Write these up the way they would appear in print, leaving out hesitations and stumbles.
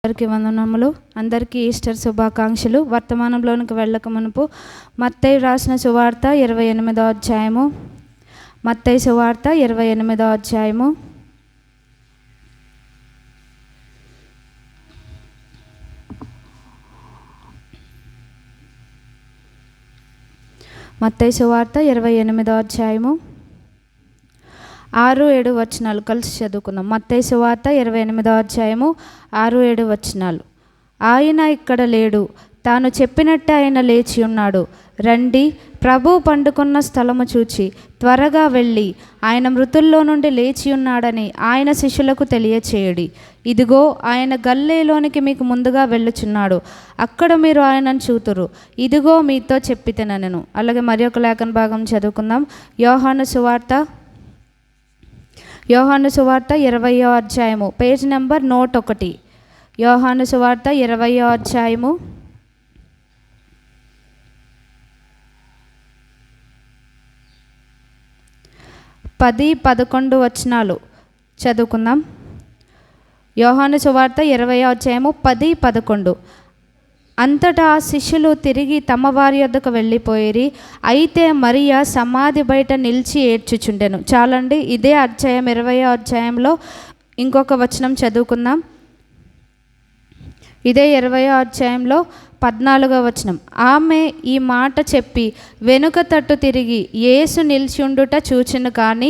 అందరికీ వందనములు. అందరికీ ఈస్టర్ శుభాకాంక్షలు. వర్తమానంలోనికి వెళ్ళక మునుపు మత్తయి రాసిన సువార్త 28వ అధ్యాయము. మత్తయి సువార్త 28వ అధ్యాయము. మత్తయి సువార్త 28వ అధ్యాయము 6-7 వచనాలు కలిసి చదువుకుందాం. మత్తయి సువార్త 28వ అధ్యాయము 6-7 వచనాలు. ఆయన ఇక్కడ లేడు, తాను చెప్పినట్టే ఆయన లేచి ఉన్నాడు. రండి, ప్రభు పండుకున్న స్థలము చూచి త్వరగా వెళ్ళి ఆయన మృతుల్లో నుండి లేచి ఉన్నాడని ఆయన శిష్యులకు తెలియచేయడి. ఇదిగో ఆయన గలిలయలోనికి మీకు ముందుగా వెళ్ళుచున్నాడు, అక్కడ మీరు ఆయనను చూతురు. ఇదిగో మీతో చెప్పితేనెను. అలాగే మరి ఒక లేఖన భాగం చదువుకుందాం. యోహాను సువార్త 20వ అధ్యాయము, పేజ్ నెంబర్ 101. యోహాను సువార్త 20వ అధ్యాయము 10-11 వచనాలు చదువుకుందాం. యోహాను సువార్త 20వ అధ్యాయము 10-11. అంతటా శిష్యులు తిరిగి తమ వారి యొద్దకు వెళ్ళిపోయిరి. అయితే మరియ సమాధి బయట నిలిచి ఏడ్చుచుండెను. చాలండి, ఇదే అధ్యాయం 20వ అధ్యాయంలో ఇంకొక వచనం చదువుకుందాం. ఇదే 20వ అధ్యాయంలో 14వ వచనం. ఆమె ఈ మాట చెప్పి వెనుక తట్టు తిరిగి యేసు నిలిచి ఉండుట చూచెను, కానీ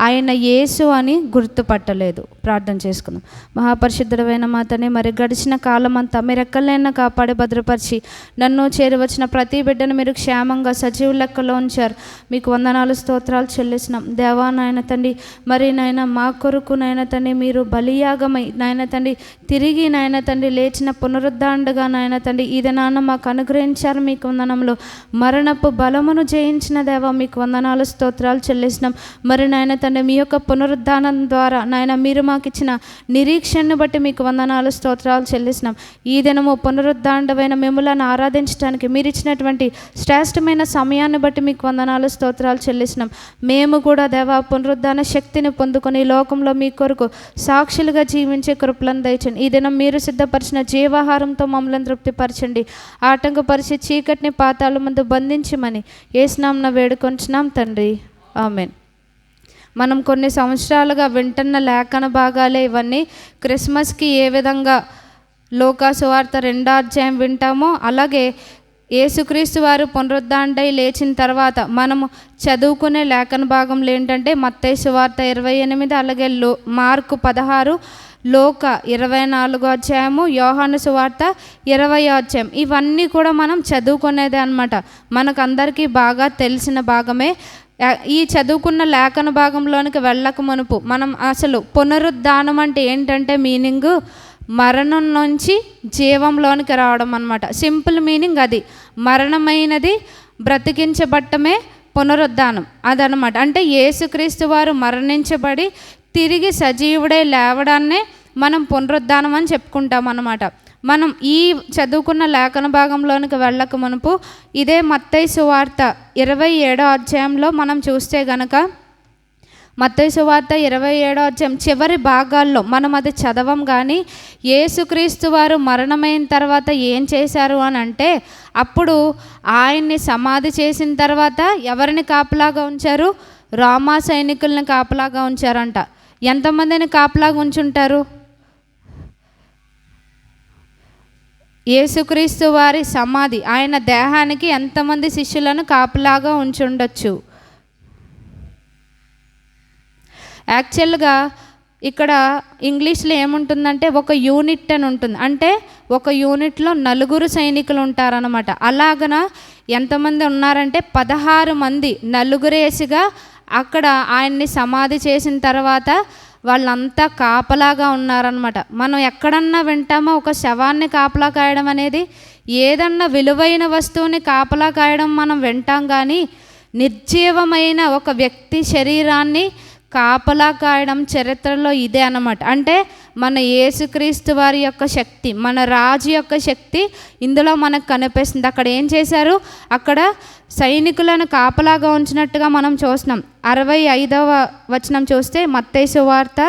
ఆయన యేసు అని గుర్తుపట్టలేదు. ప్రార్థన చేసుకుందాం. మహాపరిశుద్ధుడైన మాతనే, మరి గడిచిన కాలం అంతా మీరు ఎక్కలైనా కాపాడి భద్రపరిచి నన్ను చేరువచ్చిన ప్రతి బిడ్డను మీరు క్షేమంగా సజీవ లెక్కలో ఉంచారు. మీకు వందనాలు, స్తోత్రాలు చెల్లిస్తున్నాం. దేవా నాయన తండ్రి, మరి నాయన మా కొరకు నాయన తండ్రి మీరు బలియాగమై నాయన తండ్రి తిరిగి నాయన తండ్రి లేచిన పునరుద్ధాండగా నాయన తండ్రి ఇది నాన్న మాకు అనుగ్రహించారు. మీకు వందనములు. మరణపు బలమును జయించిన దేవా మీకు వందనాలు, స్తోత్రాలు చెల్లిస్తున్నాం. మరి నాయన తండ్రి మీ యొక్క పునరుద్ధానం ద్వారా నాయన మీరు మాకు ఇచ్చిన నిరీక్షణను బట్టి మీకు వందనాలు, స్తోత్రాలు చెల్లిస్తున్నాం. ఈ దినము పునరుద్ధాండమైన మిమ్ములను ఆరాధించడానికి మీరు ఇచ్చినటువంటి శ్రేష్టమైన సమయాన్ని బట్టి మీకు వందనాలు, స్తోత్రాలు చెల్లిస్తున్నాం. మేము కూడా దేవా పునరుద్ధాన శక్తిని పొందుకొని ఈ లోకంలో మీ కొరకు సాక్షులుగా జీవించే కృపలను దయచండి. ఈ దినం మీరు సిద్ధపరిచిన జీవాహారంతో మమ్మల్ని తృప్తిపరచండి. ఆటంకపరిచి చీకటిని పాతాళ ముందు బంధించమని యేసునామమున వేడుకొంచున్నాం తండ్రి, ఆమేన్. మనం కొన్ని సంవత్సరాలుగా వింటున్న లేఖన భాగాలే ఇవన్నీ. క్రిస్మస్కి ఏ విధంగా లూకా సువార్త 2వ అధ్యాయం వింటామో అలాగే యేసుక్రీస్తు వారు పునరుద్ధాండై లేచిన తర్వాత మనము చదువుకునే లేఖన భాగంలో ఏంటంటే మత్తయి సువార్త 28, అలాగే మార్కు 16, లూకా 24వ అధ్యాయము, యోహాను సువార్త 20వ అధ్యాయం. ఇవన్నీ కూడా మనం చదువుకునేదే అనమాట. మనకందరికీ బాగా తెలిసిన భాగమే. ఈ చదువుకున్న లేఖన భాగంలోనికి వెళ్ళక మునుపు మనం అసలు పునరుద్ధానం అంటే ఏంటంటే మీనింగ్ మరణం నుంచి జీవంలోనికి రావడం అనమాట. సింపుల్ మీనింగ్ అది. మరణమైనది బ్రతికించబట్టమే పునరుద్ధానం అదనమాట. అంటే యేసుక్రీస్తు వారు మరణించబడి తిరిగి సజీవుడై లేవడాన్నే మనం పునరుద్ధానం అని చెప్పుకుంటాం అన్నమాట. మనం ఈ చదువుకున్న లేఖన భాగంలోనికి వెళ్ళక మునుపు ఇదే మత్తయి సువార్త 27వ అధ్యాయంలో మనం చూస్తే గనక మత్తయి సువార్త 27వ అధ్యాయం చివరి భాగాల్లో మనం అది చదవం. కానీ యేసుక్రీస్తు వారు మరణమైన తర్వాత ఏం చేశారు అని అంటే అప్పుడు ఆయన్ని సమాధి చేసిన తర్వాత ఎవరిని కాపలాగా ఉంచారు? రోమా సైనికుల్ని కాపలాగా ఉంచారంట. ఎంతమందిని కాపలాగా ఉంచుంటారు? యేసుక్రీస్తు వారి సమాధి ఆయన దేహానికి ఎంతమంది శిష్యులను కాపలాగా ఉంచుండొచ్చు? యాక్చువల్గా ఇక్కడ ఇంగ్లీష్లో ఏముంటుందంటే ఒక యూనిట్ అని ఉంటుంది. అంటే ఒక యూనిట్లో 4 సైనికులు ఉంటారనమాట. అలాగన ఎంతమంది ఉన్నారంటే 16 మంది 4 అక్కడ ఆయన్ని సమాధి చేసిన తర్వాత వాళ్ళంతా కాపలాగా ఉన్నారనమాట. మనం ఎక్కడన్నా వింటామో ఒక శవాన్ని కాపలా కాయడం అనేది? ఏదన్నా విలువైన వస్తువుని కాపలా కాయడం మనం వింటాం, కానీ నిర్జీవమైన ఒక వ్యక్తి శరీరాన్ని కాపలా కాయడం చరిత్రలో ఇదే అన్నమాట. అంటే మన యేసుక్రీస్తు వారి యొక్క శక్తి, మన రాజు యొక్క శక్తి ఇందులో మనకు కనిపిస్తుంది. అక్కడ ఏం చేశారు? అక్కడ సైనికులను కాపలాగా ఉంచినట్టుగా మనం చూస్తున్నాం. 65వ వచనం చూస్తే మత్తయి సువార్త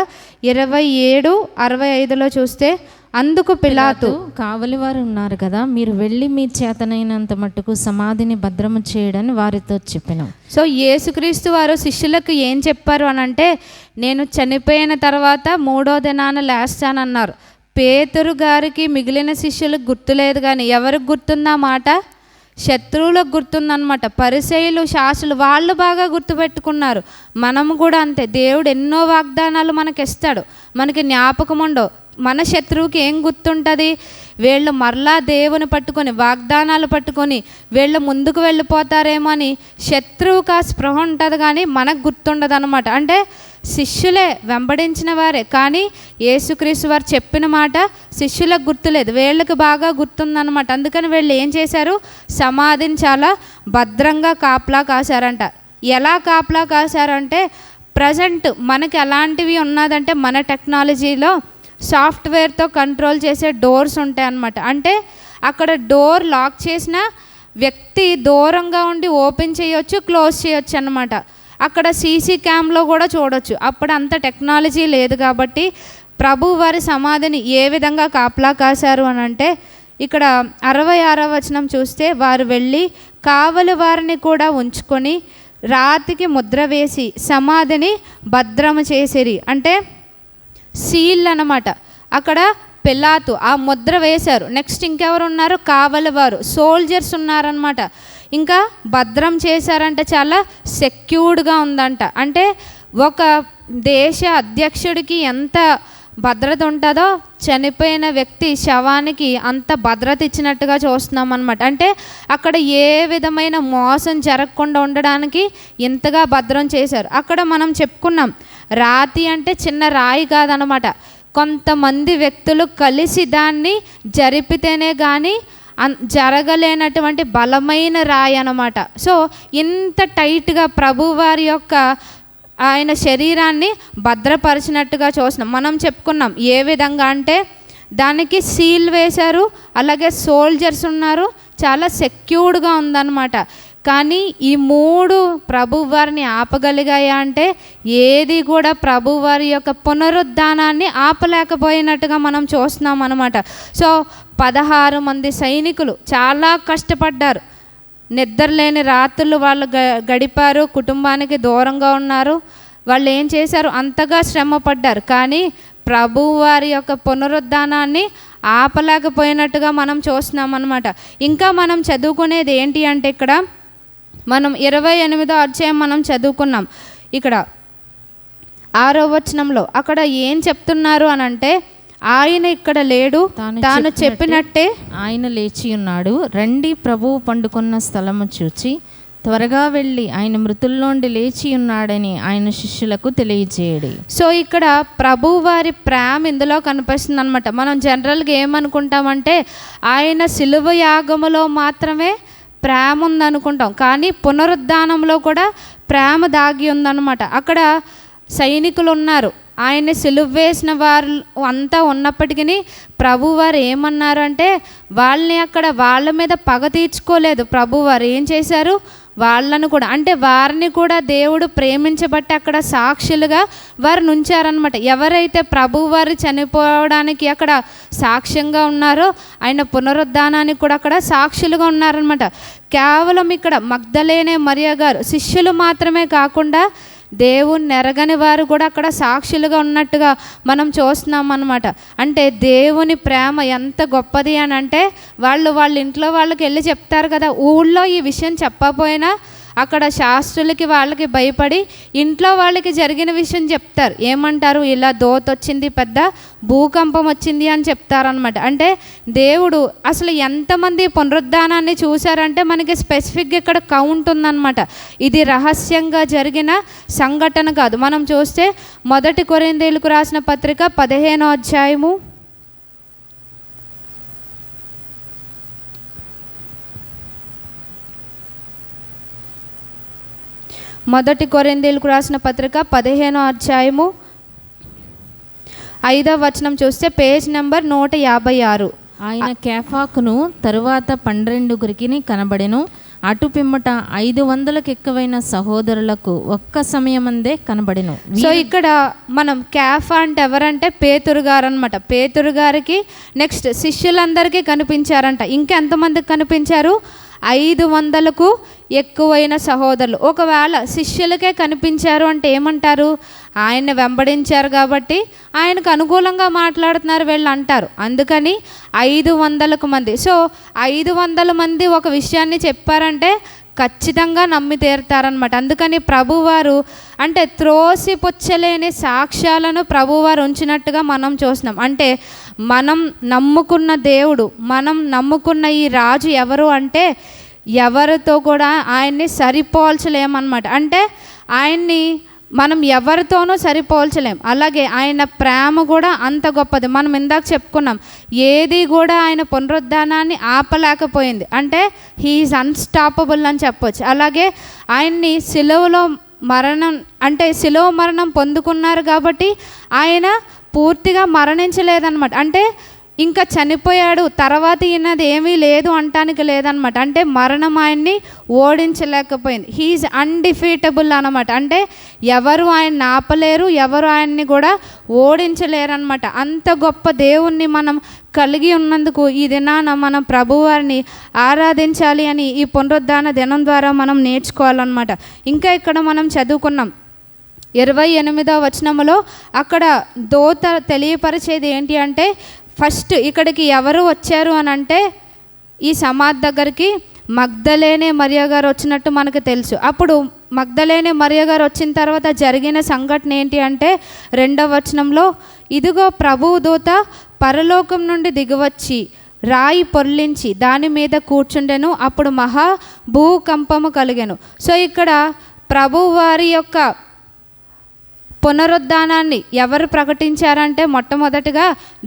27:65 చూస్తే అందుకు పిలాతు, కావలి వారు ఉన్నారు కదా, మీరు వెళ్ళి మీ చేతనైనంత మట్టుకు సమాధిని భద్రము చేయడని వారితో చెప్పాను. సో యేసుక్రీస్తు వారు శిష్యులకు ఏం చెప్పారు అని అంటే, నేను చనిపోయిన తర్వాత 3వ దినాన లేస్తానన్నారు. పేతురు గారికి మిగిలిన శిష్యులకు గుర్తులేదు, కానీ ఎవరికి గుర్తుందా మాట? శత్రువులకు గుర్తుందనమాట. పరిసయ్యులు, శాస్త్రులు వాళ్ళు బాగా గుర్తుపెట్టుకున్నారు. మనము కూడా అంతే. దేవుడు ఎన్నో వాగ్దానాలు మనకి ఇస్తాడు, మనకి జ్ఞాపకం ఉండవు. మన శత్రువుకి ఏం గుర్తుంటుంది? వీళ్ళు మరలా దేవుని పట్టుకొని, వాగ్దానాలు పట్టుకొని వీళ్ళు ముందుకు వెళ్ళిపోతారేమో అని శత్రువుకి ఆ స్పృహ ఉంటుంది, కానీ మనకు గుర్తుండదు అనమాట. అంటే శిష్యులే వెంబడించిన వారే, కానీ యేసుక్రీస్తు వారు చెప్పిన మాట శిష్యులకు గుర్తులేదు, వీళ్ళకి బాగా గుర్తుందనమాట. అందుకని వీళ్ళు ఏం చేశారు? సమాధిని చాలా భద్రంగా కాపలా కాశారంట. ఎలా కాపలా కాశారంటే, ప్రజెంట్ మనకి ఎలాంటివి ఉన్నదంటే, మన టెక్నాలజీలో సాఫ్ట్వేర్తో కంట్రోల్ చేసే డోర్స్ ఉంటాయి అన్నమాట. అంటే అక్కడ డోర్ లాక్ చేసిన వ్యక్తి దూరంగా ఉండి ఓపెన్ చేయొచ్చు, క్లోజ్ చేయొచ్చు అన్నమాట. అక్కడ సీసీ క్యామ్లో కూడా చూడొచ్చు. అప్పుడు అంత టెక్నాలజీ లేదు కాబట్టి ప్రభు వారి సమాధిని ఏ విధంగా కాపలా కాశారు అని అంటే, ఇక్కడ 66వ వచనం చూస్తే, వారు వెళ్ళి కావలి వారిని కూడా ఉంచుకొని రాతికి ముద్ర వేసి సమాధిని భద్రము చేసిరి. అంటే సీల్ అన్నమాట. అక్కడ పిలాతు ఆ ముద్ర వేశారు. నెక్స్ట్ ఇంకెవరు ఉన్నారు? కావలి వారు, సోల్జర్స్ ఉన్నారనమాట. ఇంకా భద్రం చేశారంట, చాలా సెక్యూర్డ్గా ఉందంట. అంటే ఒక దేశ అధ్యక్షుడికి ఎంత భద్రత ఉంటుందో చనిపోయిన వ్యక్తి శవానికి అంత భద్రత ఇచ్చినట్టుగా చూస్తున్నాం అనమాట. అంటే అక్కడ ఏ విధమైన మోసం జరగకుండా ఉండడానికి ఇంతగా భద్రం చేశారు. అక్కడ మనం చెప్పుకున్నాం, రాతి అంటే చిన్న రాయి కాదనమాట. కొంతమంది వ్యక్తులు కలిసి దాన్ని జరిపితేనే కానీ జరగలేనటువంటి బలమైన రాయి అన్నమాట. సో ఇంత టైట్గా ప్రభువారి యొక్క ఆయన శరీరాన్ని భద్రపరిచినట్టుగా చూస్తున్నాం. మనం చెప్పుకున్నాం ఏ విధంగా అంటే, దానికి సీల్ వేశారు, అలాగే సోల్జర్స్ ఉన్నారు, చాలా సెక్యూర్డ్గా ఉందన్నమాట. కానీ ఈ 3 ప్రభువారిని ఆపగలిగాయా అంటే ఏది కూడా ప్రభువారి యొక్క పునరుద్ధానాన్ని ఆపలేకపోయినట్టుగా మనం చూస్తున్నాం అన్నమాట. సో 16 మంది సైనికులు చాలా కష్టపడ్డారు, నిద్రలేని రాత్రులు వాళ్ళు గడిపారు, కుటుంబానికి దూరంగా ఉన్నారు. వాళ్ళు ఏం చేశారు? అంతగా శ్రమ పడ్డారు, కానీ ప్రభువారి యొక్క పునరుద్ధానాన్ని ఆపలేకపోయినట్టుగా మనం చూస్తున్నాం అన్నమాట. ఇంకా మనం చదువుకునేది ఏంటి అంటే, ఇక్కడ మనం 28వ అధ్యాయం మనం చదువుకున్నాం. ఇక్కడ 6వ వచనంలో అక్కడ ఏం చెప్తున్నారు అని అంటే, ఆయన ఇక్కడ లేడు, తాను చెప్పినట్టే ఆయన లేచి ఉన్నాడు. రండి, ప్రభువు పండుకున్న స్థలము చూచి త్వరగా వెళ్ళి ఆయన మృతుల్లోండి లేచి ఉన్నాడని ఆయన శిష్యులకు తెలియజేయడి. సో ఇక్కడ ప్రభు వారి ప్రేమ ఇందులో కనిపిస్తుంది అనమాట. మనం జనరల్గా ఏమనుకుంటామంటే, ఆయన సిలువ యాగములో మాత్రమే ప్రేమ ఉందనుకుంటాం, కానీ పునరుద్ధానంలో కూడా ప్రేమ దాగి ఉందన్నమాట. అక్కడ సైనికులు ఉన్నారు, ఆయన సిలువ వేసిన వారు అంతా ఉన్నప్పటికీ ప్రభువారు ఏమన్నారు అంటే, వాళ్ళని అక్కడ వాళ్ళ మీద పగ తీర్చుకోలేదు. ప్రభువారు ఏం చేశారు? వాళ్ళను కూడా, అంటే వారిని కూడా దేవుడు ప్రేమించబట్టి అక్కడ సాక్షులుగా వారిని ఉంచారనమాట. ఎవరైతే ప్రభువారు చనిపోవడానికి అక్కడ సాక్ష్యంగా ఉన్నారో, ఆయన పునరుద్ధానానికి కూడా అక్కడ సాక్షులుగా ఉన్నారనమాట. కేవలం ఇక్కడ మగ్దలేనే మరియ గారు శిష్యులు మాత్రమే కాకుండా దేవుని ఎరగని వారు కూడా అక్కడ సాక్షులుగా ఉన్నట్టుగా మనం చూస్తున్నాం అన్నమాట. అంటే దేవుని ప్రేమ ఎంత గొప్పది అని అంటే, వాళ్ళ ఇంట్లో వాళ్ళకి వెళ్ళి చెప్తారు కదా. ఊళ్ళో ఈ విషయం చెప్పకపోయినా అక్కడ శాస్త్రులకి వాళ్ళకి భయపడి ఇంట్లో వాళ్ళకి జరిగిన విషయం చెప్తారు. ఏమంటారు? ఇలా దోత వచ్చింది, పెద్ద భూకంపం వచ్చింది అని చెప్తారనమాట. అంటే దేవుడు అసలు ఎంతమంది పునరుద్ధానాన్ని చూశారంటే మనకి స్పెసిఫిక్గా ఇక్కడ కౌంట్ ఉందన్నమాట. ఇది రహస్యంగా జరిగిన సంఘటన కాదు. మనం చూస్తే 1 కొరింథీయులకు రాసిన పత్రిక 15వ అధ్యాయము 1 కొరింథీయులకు రాసిన పత్రిక 15వ అధ్యాయము 5వ వచనం చూస్తే పేజ్ నెంబర్ 156. ఆయన కేఫాకును తరువాత 12 కనబడెను. అటు పిమ్మట 500కు ఎక్కువైన సహోదరులకు ఒక్క సమయమందే కనబడెను. సో ఇక్కడ మనం క్యాఫా అంటే ఎవరంటే పేతురు గారు అనమాట. పేతురు గారికి నెక్స్ట్ శిష్యులందరికీ కనిపించారంట. ఇంకెంతమందికి కనిపించారు? 500కు ఎక్కువైన సహోదరులు. ఒకవేళ శిష్యులకే కనిపించారు అంటే ఏమంటారు? ఆయన్ని వెంబడించారు కాబట్టి ఆయనకు అనుకూలంగా మాట్లాడుతున్నారు వీళ్ళు అంటారు. అందుకని 500 మంది. సో 500 మంది ఒక విషయాన్ని చెప్పారంటే ఖచ్చితంగా నమ్మి తీరుతారనమాట. అందుకని ప్రభువారు అంటే త్రోసిపుచ్చలేని సాక్ష్యాలను ప్రభువారు ఉంచినట్టుగా మనం చూస్తున్నాం. అంటే మనం నమ్ముకున్న దేవుడు, మనం నమ్ముకున్న ఈ రాజు ఎవరు అంటే ఎవరితో కూడా ఆయన్ని సరిపోల్చలేమన్నమాట. అంటే ఆయన్ని మనం ఎవరితోనూ సరిపోల్చలేం. అలాగే ఆయన ప్రేమ కూడా అంత గొప్పది. మనం ఇందాక చెప్పుకున్నాం, ఏది కూడా ఆయన పునరుద్ధానాన్ని ఆపలేకపోయింది. అంటే హీఈస్ అన్స్టాపబుల్ అని చెప్పొచ్చు. అలాగే ఆయన్ని సిలువలో సిలువ మరణం పొందుకున్నారు కాబట్టి ఆయన పూర్తిగా మరణించలేదన్నమాట. అంటే ఇంకా చనిపోయాడు, తర్వాత ఈయనది ఏమీ లేదు అంటానికి లేదనమాట. అంటే మరణం ఆయన్ని ఓడించలేకపోయింది. హీఈస్ అన్డిఫీటబుల్ అనమాట. అంటే ఎవరు ఆయన్ని ఆపలేరు, ఎవరు ఆయన్ని కూడా ఓడించలేరు అనమాట. అంత గొప్ప దేవుణ్ణి మనం కలిగి ఉన్నందుకు ఈ దినాన మనం ప్రభువారిని ఆరాధించాలి అని ఈ పునరుద్ధాన దినం ద్వారా మనం నేర్చుకోవాలన్నమాట. ఇంకా ఇక్కడ మనం చదువుకున్నాం 28వ వచనములో అక్కడ దూత తెలియపరిచేది ఏంటి అంటే, ఫస్ట్ ఇక్కడికి ఎవరు వచ్చారు అని అంటే ఈ సమాధి దగ్గరికి మగ్దలేనే మరియ గారు వచ్చినట్టు మనకు తెలుసు. అప్పుడు మగ్దలేనే మరియ గారు వచ్చిన తర్వాత జరిగిన సంఘటన ఏంటి అంటే 2వ వచనంలో, ఇదిగో ప్రభువు దూత పరలోకం నుండి దిగివచ్చి రాయి పొర్లించి దాని మీద కూర్చుండెను. అప్పుడు మహా భూకంపము కలిగెను. సో ఇక్కడ ప్రభు వారి యొక్క పునరుద్ధానాన్ని ఎవరు ప్రకటించారంటే మొట్టమొదటిగా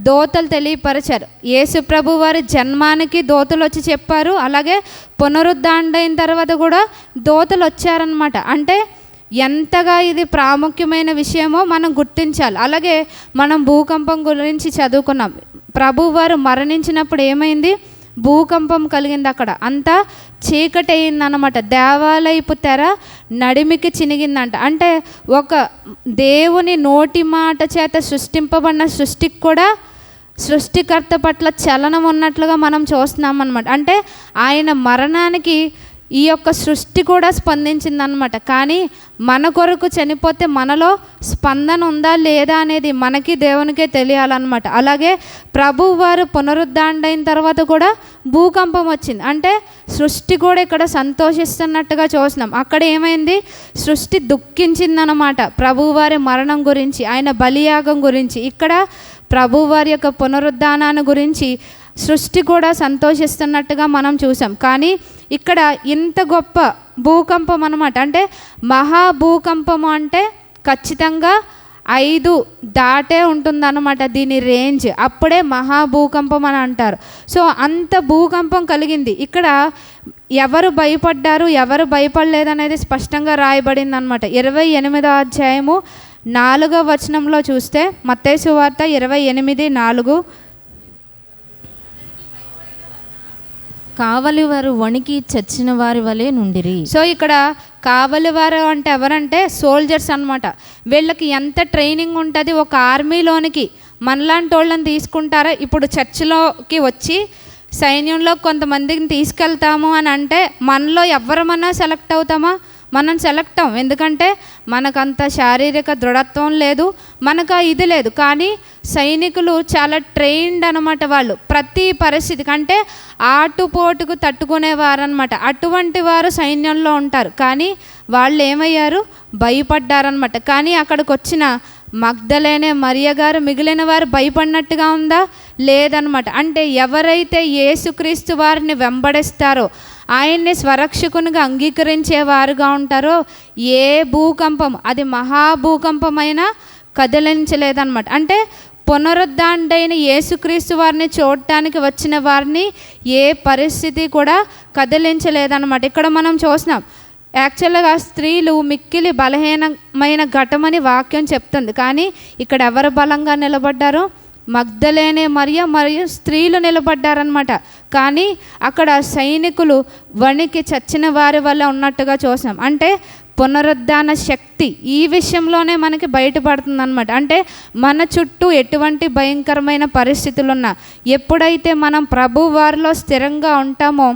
దోతలు తెలియపరిచారు. యేసు ప్రభు వారి జన్మానికి దోతలు వచ్చి చెప్పారు. అలాగే పునరుద్ధానం తర్వాత కూడా దోతలు వచ్చారనమాట. అంటే ఎంతగా ఇది ప్రాముఖ్యమైన విషయమో మనం గుర్తించాలి. అలాగే మనం భూకంపం గురించి చదువుకున్నాం. ప్రభువారు మరణించినప్పుడు ఏమైంది? భూకంపం కలిగింది. అక్కడ అంతా చీకటి అయిందన్నమాట. దేవాలయపు తెర నడిమికి చినిగిందంట. అంటే ఒక దేవుని నోటి మాట చేత సృష్టింపబడిన సృష్టికి కూడా సృష్టికర్త పట్ల చలనం ఉన్నట్లుగా మనం చూస్తున్నాం అన్నమాట. అంటే ఆయన మరణానికి ఈ యొక్క సృష్టి కూడా స్పందించిందనమాట. కానీ మన కొరకు చనిపోతే మనలో స్పందన ఉందా లేదా అనేది మనకి దేవునికే తెలియాలన్నమాట. అలాగే ప్రభువు వారు పునరుద్ధానం తర్వాత కూడా భూకంపం వచ్చింది. అంటే సృష్టి కూడా ఇక్కడ సంతోషిస్తున్నట్టుగా చూస్తున్నాం. అక్కడ ఏమైంది? సృష్టి దుఃఖించిందనమాట ప్రభువు వారి మరణం గురించి, ఆయన బలియాగం గురించి. ఇక్కడ ప్రభువారి యొక్క పునరుద్ధానాన్ని గురించి సృష్టి కూడా సంతోషిస్తున్నట్టుగా మనం చూసాం. కానీ ఇక్కడ ఇంత గొప్ప భూకంపం అన్నమాట. అంటే మహాభూకంపము అంటే ఖచ్చితంగా 5 దాటే ఉంటుందన్నమాట దీని రేంజ్. అప్పుడే మహాభూకంపం అని అంటారు. సో అంత భూకంపం కలిగింది. ఇక్కడ ఎవరు భయపడ్డారు, ఎవరు భయపడలేదు అనేది స్పష్టంగా రాయబడింది అనమాట. 28వ అధ్యాయము 4వ వచనంలో చూస్తే మత్తయి సువార్త 28:4, కావలి వారు వణికి చచ్చిన వారి వలె నుండిరి. సో ఇక్కడ కావలి వారు అంటే ఎవరంటే సోల్జర్స్ అనమాట. వీళ్ళకి ఎంత ట్రైనింగ్ ఉంటుంది? ఒక ఆర్మీలోనికి మనలాంటి వాళ్ళని తీసుకుంటారా? ఇప్పుడు చర్చిలోకి వచ్చి సైన్యంలో కొంతమందిని తీసుకెళ్తాము అని అంటే మనలో ఎవరమన్నా సెలెక్ట్ అవుతామా? మనం సెలెక్ట్ అవ్వం. ఎందుకంటే మనకంత శారీరక దృఢత్వం లేదు, మనకు ఇది లేదు. కానీ సైనికులు చాలా ట్రైన్డ్ అనమాట. వాళ్ళు ప్రతి పరిస్థితికి అంటే ఆటుపోటుకు తట్టుకునేవారు అనమాట. అటువంటి వారు సైన్యంలో ఉంటారు. కానీ వాళ్ళు ఏమయ్యారు? భయపడ్డారనమాట. కానీ అక్కడికి వచ్చిన మగ్దలేనే మరియ గారు మిగిలిన వారు భయపడినట్టుగా ఉందా? లేదనమాట. అంటే ఎవరైతే యేసుక్రీస్తు వారిని వెంబడిస్తారో, ఆయన్ని స్వరక్షకునిగా అంగీకరించేవారుగా ఉంటారో ఏ భూకంపం, అది మహాభూకంపమైనా కదిలించలేదన్నమాట. అంటే పునరుద్ధానుడైన యేసుక్రీస్తు వారిని చూడటానికి వచ్చిన వారిని ఏ పరిస్థితి కూడా కదిలించలేదన్నమాట. ఇక్కడ మనం చూసినాం యాక్చువల్గా స్త్రీలు మిక్కిలి బలహీనమైన ఘటమని వాక్యం చెప్తుంది. కానీ ఇక్కడ ఎవరు బలంగా నిలబడ్డారు? మగ్దలేనే మరియు స్త్రీలు నిలబడ్డారనమాట. కానీ అక్కడ సైనికులు వణికి చచ్చిన వారి వల్ల ఉన్నట్టుగా చూసాం. అంటే పునరుద్ధాన శక్తి ఈ విషయంలోనే మనకి బయటపడుతుంది అనమాట. అంటే మన చుట్టూ ఎటువంటి భయంకరమైన పరిస్థితులు ఉన్నా ఎప్పుడైతే మనం ప్రభు వారిలో స్థిరంగా ఉంటామో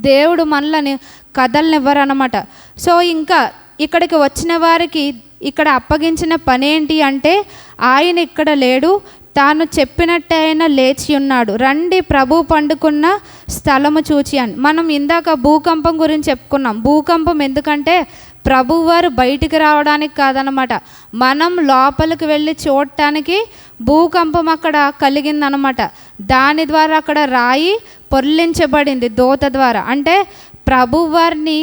దేవుడు మనల్ని కదలనివ్వరనమాట. సో ఇంకా ఇక్కడికి వచ్చిన వారికి ఇక్కడ అప్పగించిన పని ఏంటి అంటే, ఆయన ఇక్కడ లేడు, తాను చెప్పినట్టే ఆయన లేచి ఉన్నాడు, రండి ప్రభు పండుకున్న స్థలము చూచి అని. మనం ఇందాక భూకంపం గురించి చెప్పుకున్నాం. భూకంపం ఎందుకంటే ప్రభువారు బయటికి రావడానికి కాదనమాట, మనం లోపలికి వెళ్ళి చూడటానికి భూకంపం అక్కడ కలిగిందనమాట. దాని ద్వారా అక్కడ రాయి పొర్లించబడింది దూత ద్వారా. అంటే ప్రభువారిని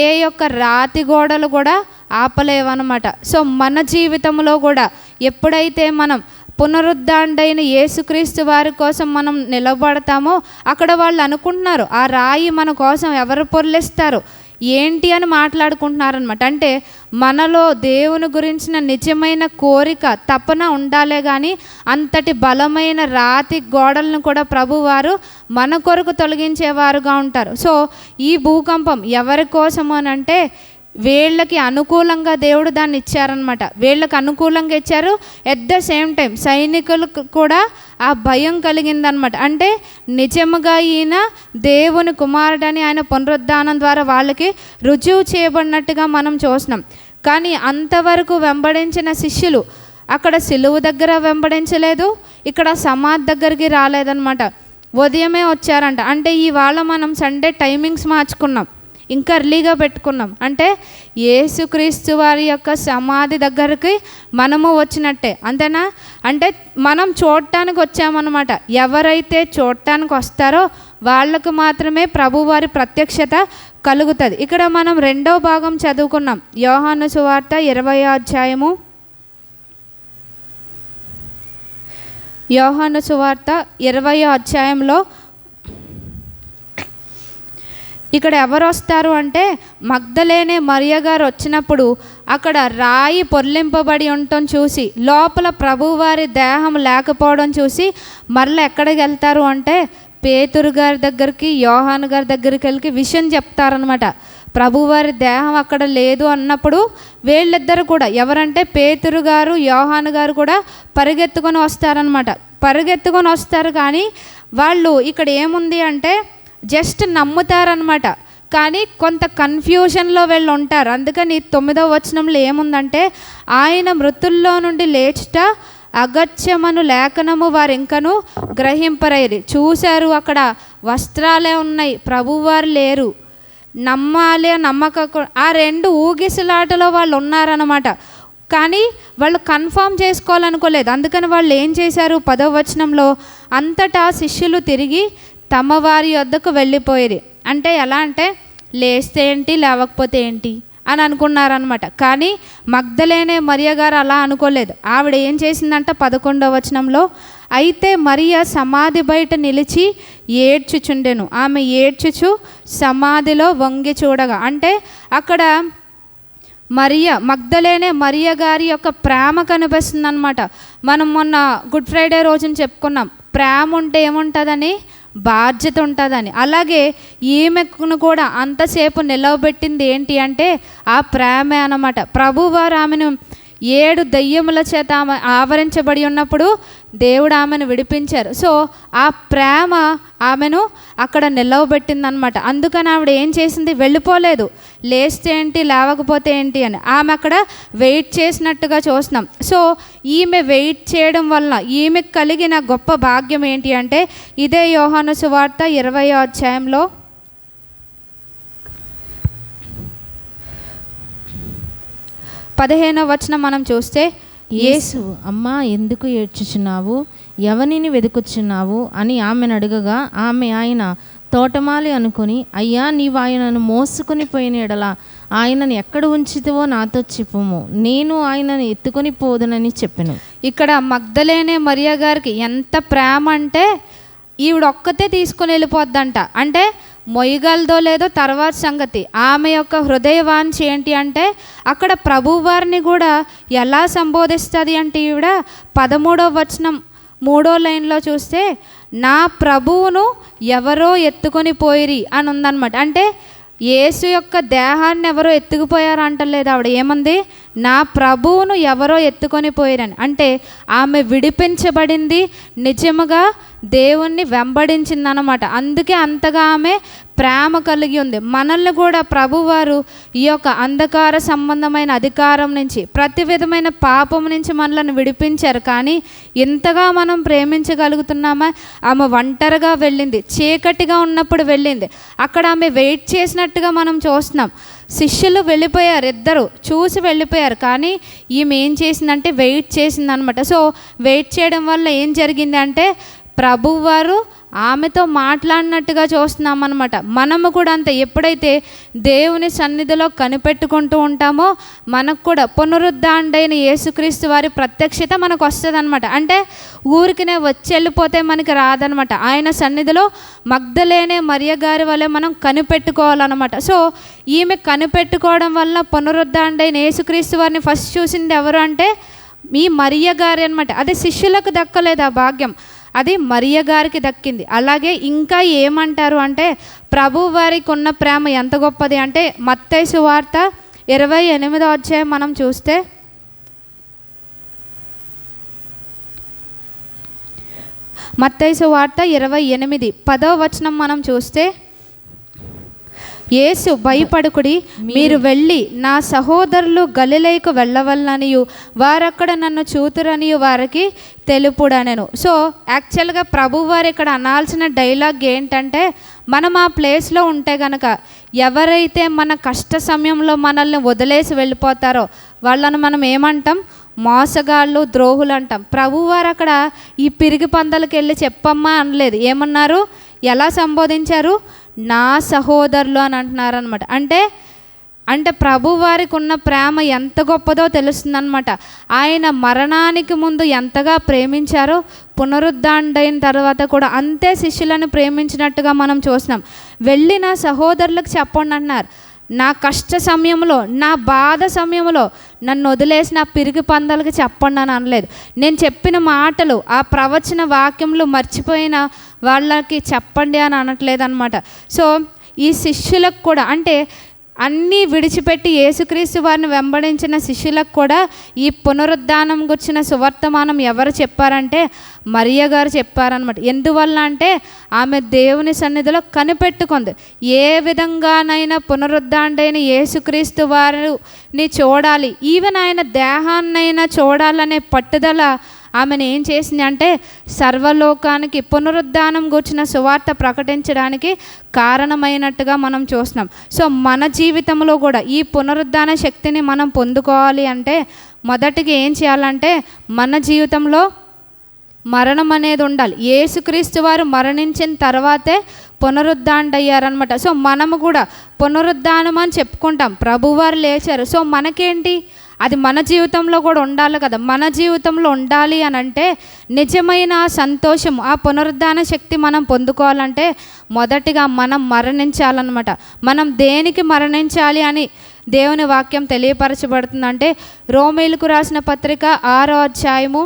ఏ యొక్క రాతి గోడలు కూడా ఆపలేవన్నమాట. సో మన జీవితంలో కూడా ఎప్పుడైతే మనం పునరుద్ధాండైన యేసుక్రీస్తు వారి కోసం మనం నిలబడతామో అక్కడ వాళ్ళు అనుకుంటున్నారు ఆ రాయి మన కోసం ఎవరు పొర్లిస్తారు ఏంటి అని మాట్లాడుకుంటున్నారనమాట. అంటే మనలో దేవుని గురించిన నిజమైన కోరిక తపన ఉండాలే కానీ అంతటి బలమైన రాతి గోడలను కూడా ప్రభువారు మన కొరకు తొలగించేవారుగా ఉంటారు. సో ఈ భూకంపం ఎవరి కోసము అని అంటే వీళ్ళకి అనుకూలంగా దేవుడు దాన్ని ఇచ్చారనమాట. వీళ్ళకి అనుకూలంగా ఇచ్చారు. ఎట్ ద సేమ్ టైం సైనికులకు కూడా ఆ భయం కలిగిందనమాట. అంటే నిజముగా ఈయన దేవుని కుమారుడని ఆయన పునరుద్ధానం ద్వారా వాళ్ళకి రుజువు చేయబడినట్టుగా మనం చూస్తున్నాం. కానీ అంతవరకు వెంబడించిన శిష్యులు అక్కడ సిలువ దగ్గర వెంబడించలేదు, ఇక్కడ సమాధి దగ్గరికి రాలేదన్నమాట. ఉదయమే వచ్చారంట. అంటే ఇవాళ మనం సండే టైమింగ్స్ మార్చుకున్నాం, ఇంకా ఎర్లీగా పెట్టుకున్నాం. అంటే యేసుక్రీస్తు వారి యొక్క సమాధి దగ్గరికి మనము వచ్చినట్టే, అంతేనా? అంటే మనం చూడటానికి వచ్చామన్నమాట. ఎవరైతే చూడటానికి వస్తారో వాళ్ళకు మాత్రమే ప్రభువారి ప్రత్యక్షత కలుగుతుంది. ఇక్కడ మనం 2వ భాగం చదువుకున్నాం. యోహాను సువార్త 20వ అధ్యాయము. యోహాను సువార్త 20వ అధ్యాయంలో ఇక్కడ ఎవరు వస్తారు అంటే మగ్దలేనే మరియ గారు వచ్చినప్పుడు అక్కడ రాయి పొర్లింపబడి ఉండటం చూసి లోపల ప్రభువారి దేహం లేకపోవడం చూసి మరలా ఎక్కడికి వెళ్తారు అంటే పేతురు గారి దగ్గరికి, యోహాను గారి దగ్గరికి వెళ్ళి విషయం చెప్తారనమాట. ప్రభువారి దేహం అక్కడ లేదు అన్నప్పుడు వీళ్ళిద్దరు కూడా ఎవరంటే పేతురు గారు, యోహాను గారు కూడా పరిగెత్తుకొని వస్తారనమాట. పరిగెత్తుకొని వస్తారు. కానీ వాళ్ళు ఇక్కడ ఏముంది అంటే జస్ట్ నమ్ముతారనమాట. కానీ కొంత కన్ఫ్యూషన్లో వీళ్ళు ఉంటారు. అందుకని 9వ వచనంలో ఏముందంటే ఆయన మృతుల్లో నుండి లేచుట అగత్యమను లేఖనము వారు ఇంకను గ్రహింపరైరి. చూశారు, అక్కడ వస్త్రాలే ఉన్నాయి, ప్రభువారు లేరు. నమ్మాలి నమ్మక ఆ 2 ఊగిసలాటలో వాళ్ళు ఉన్నారన్నమాట. కానీ వాళ్ళు కన్ఫర్మ్ చేసుకోవాలనుకోలేదు. అందుకని వాళ్ళు ఏం చేశారు? 10వ వచనంలో అంతటా శిష్యులు తిరిగి తమ వారి వద్దకు వెళ్ళిపోయేది. అంటే ఎలా అంటే లేస్తే ఏంటి లేవకపోతే ఏంటి అని అనుకున్నారనమాట. కానీ మగ్దలేనే మరియ గారు అలా అనుకోలేదు. ఆవిడ ఏం చేసిందంట 11వ వచనంలో, అయితే మరియ సమాధి బయట నిలిచి ఏడ్చుచుండెను. ఆమె ఏడ్చుచు సమాధిలో వంగి చూడగా, అంటే అక్కడ మగ్దలేనే మరియ గారి యొక్క ప్రేమ కనిపిస్తుంది అనమాట. మనం మొన్న గుడ్ ఫ్రైడే రోజున చెప్పుకున్నాం, ప్రేమ ఉంటే ఏముంటుందని, బాధ్యత ఉంటుందని. అలాగే ఈమెను కూడా అంతసేపు నిలవబెట్టింది ఏంటి అంటే ఆ ప్రేమే అన్నమాట. ప్రభువారు ఆమెను 7 దయ్యముల చేత ఆమె ఆవరించబడి ఉన్నప్పుడు దేవుడు ఆమెను విడిపించారు. సో ఆ ప్రేమ ఆమెను అక్కడ నిలవబెట్టిందనమాట. అందుకని ఆవిడ ఏం చేసింది? వెళ్ళిపోలేదు. లేస్తే ఏంటి లేవకపోతే ఏంటి అని ఆమె అక్కడ వెయిట్ చేసినట్టుగా చూస్తున్నాం. సో ఈమె వెయిట్ చేయడం వల్ల ఈమెకు కలిగిన గొప్ప భాగ్యం ఏంటి అంటే ఇదే యోహాను సువార్త 20వ అధ్యాయంలో 15వ వచనం మనం చూస్తే, యేసు అమ్మా ఎందుకు ఏడ్చుచున్నావు, ఎవరిని వెతుకుచున్నావు అని ఆమెను అడగగా ఆమె ఆయన తోటమాలి అనుకుని, అయ్యా నీవు ఆయనను మోసుకొని పోయిన ఎడల ఆయనను ఎక్కడ ఉంచితివో నాతో చెప్పుము, నేను ఆయనను ఎత్తుకొని పోదునని చెప్పెను. ఇక్కడ మగ్దలేనే మరియ గారికి ఎంత ప్రేమ అంటే ఈవిడ ఒక్కతే తీసుకొని వెళ్ళిపోద్దంట. అంటే మొయ్యగలదో లేదో తర్వాత సంగతి. ఆమె యొక్క హృదయవాంఛ ఏంటి అంటే అక్కడ ప్రభువారిని కూడా ఎలా సంబోధిస్తుంది అంటే ఈవిడ 13వ వచనం 3వ లైన్లో చూస్తే నా ప్రభువును ఎవరో ఎత్తుకొని పోయిరి అని ఉందన్నమాట. అంటే యేసు యొక్క దేహాన్ని ఎవరో ఎత్తుకుపోయారు అంటలేదు ఆవిడ, ఏమంది? నా ప్రభువును ఎవరో ఎత్తుకొని పోయిరని. అంటే ఆమె విడిపించబడింది, నిజముగా దేవుణ్ణి వెంబడించింది అన్నమాట. అందుకే అంతగా ఆమె ప్రేమ కలిగి ఉంది. మనల్ని కూడా ప్రభువారు ఈ యొక్క అంధకార సంబంధమైన అధికారం నుంచి, ప్రతి విధమైన పాపం నుంచి మనల్ని విడిపించారు. కానీ ఇంతగా మనం ప్రేమించగలుగుతున్నామా? ఆమె ఒంటరిగా వెళ్ళింది, చీకటిగా ఉన్నప్పుడు వెళ్ళింది. అక్కడ ఆమె వెయిట్ చేసినట్టుగా మనం చూస్తున్నాం. శిష్యులు వెళ్ళిపోయారు, ఇద్దరు చూసి వెళ్ళిపోయారు. కానీ ఈమె ఏం చేసిందంటే వెయిట్ చేసింది అనమాట. సో వెయిట్ చేయడం వల్ల ఏం జరిగింది అంటే ప్రభువారు ఆమెతో మాట్లాడినట్టుగా చూస్తున్నాం అనమాట. మనము కూడా అంతే, ఎప్పుడైతే దేవుని సన్నిధిలో కనిపెట్టుకుంటూ ఉంటామో మనకు కూడా పునరుద్ధానుడైన యేసుక్రీస్తు వారి ప్రత్యక్షత మనకు వస్తుంది అనమాట. అంటే ఊరికినే వచ్చి వెళ్ళిపోతే మనకి రాదనమాట. ఆయన సన్నిధిలో మగ్దలేనే మరియ గారి వల్ల మనం కనిపెట్టుకోవాలన్నమాట. సో ఈమె కనిపెట్టుకోవడం వల్ల పునరుద్ధానుడైన యేసుక్రీస్తు వారిని ఫస్ట్ చూసింది ఎవరు అంటే ఈ మరియ గారి అనమాట. అది శిష్యులకు దక్కలేదు ఆ భాగ్యం, అది మరియ గారికి దక్కింది. అలాగే ఇంకా ఏమంటారు అంటే ప్రభు వారికి ఉన్న ప్రేమ ఎంత గొప్పది అంటే మత్తయి సువార్త 28వ అధ్యాయం మనం చూస్తే మత్తయి సువార్త 28 10వ వచనం మనం చూస్తే యేసు భయపడుకుడి, మీరు వెళ్ళి నా సహోదరులు గలిలయకు వెళ్ళవలననియు వారక్కడ నన్ను చూతురనియు వారికి తెలుపుడనెను. సో యాక్చువల్గా ప్రభువారు ఇక్కడ అనాల్సిన డైలాగ్ ఏంటంటే మనం ఆ ప్లేస్లో ఉంటే కనుక ఎవరైతే మన కష్ట సమయంలో మనల్ని వదిలేసి వెళ్ళిపోతారో వాళ్ళని మనం ఏమంటాం? మోసగాళ్ళు, ద్రోహులు అంటాం. ప్రభువారు అక్కడ ఈ పిరిగి పందలకి వెళ్ళి చెప్పమ్మా అనలేదు. ఏమన్నారు? ఎలా సంబోధించారు? నా సహోదరులు అని అంటున్నారు అనమాట. అంటే ప్రభువారికి ఉన్న ప్రేమ ఎంత గొప్పదో తెలుస్తుందన్నమాట. ఆయన మరణానికి ముందు ఎంతగా ప్రేమించారో పునరుద్ధానుడైన తర్వాత కూడా అంతే శిష్యులను ప్రేమించినట్టుగా మనం చూస్తున్నాం. వెళ్ళి నా సహోదరులకు చెప్పండి అన్నారు. నా కష్ట సమయంలో, నా బాధ సమయంలో నన్ను వదిలేసి నా పిరిగి పందాలకి చెప్పండి అని అనలేదు. నేను చెప్పిన మాటలు, ఆ ప్రవచన వాక్యములు మర్చిపోయిన వాళ్ళకి చెప్పండి అని అనట్లేదు అనమాట. సో ఈ శిష్యులకు కూడా, అంటే అన్నీ విడిచిపెట్టి యేసుక్రీస్తు వారిని వెంబడించిన శిష్యులకు కూడా ఈ పునరుద్ధానం గుర్చిన సువర్తమానం ఎవరు చెప్పారంటే మరియ గారు చెప్పారనమాట. ఎందువల్ల అంటే ఆమె దేవుని సన్నిధిలో కనిపెట్టుకుంది. ఏ విధంగానైనా పునరుద్ధానుడైన యేసుక్రీస్తు వారిని చూడాలి, ఈవెన్ ఆయన దేహాన్నైనా చూడాలనే పట్టుదల ఆమెను ఏం చేసింది అంటే సర్వలోకానికి పునరుద్ధానం గుర్చిన సువార్త ప్రకటించడానికి కారణమైనట్టుగా మనం చూస్తున్నాం. సో మన జీవితంలో కూడా ఈ పునరుద్ధాన శక్తిని మనం పొందుకోవాలి అంటే మొదటిగా ఏం చేయాలంటే మన జీవితంలో మరణం అనేది ఉండాలి. యేసుక్రీస్తు వారు మరణించిన తర్వాతే పునరుద్ధానుడయ్యారనమాట. సో మనము కూడా పునరుద్ధానం అని చెప్పుకుంటాం, ప్రభువారు లేచారు. సో మనకేంటి? అది మన జీవితంలో కూడా ఉండాలి కదా. మన జీవితంలో ఉండాలి అని అంటే నిజమైన సంతోషం, ఆ పునరుద్ధాన శక్తి మనం పొందుకోవాలంటే మొదటిగా మనం మరణించాలన్నమాట. మనం దేనికి మరణించాలి అని దేవుని వాక్యం తెలియపరచబడుతుందంటే రోమీయులకు రాసిన పత్రిక 6వ అధ్యాయము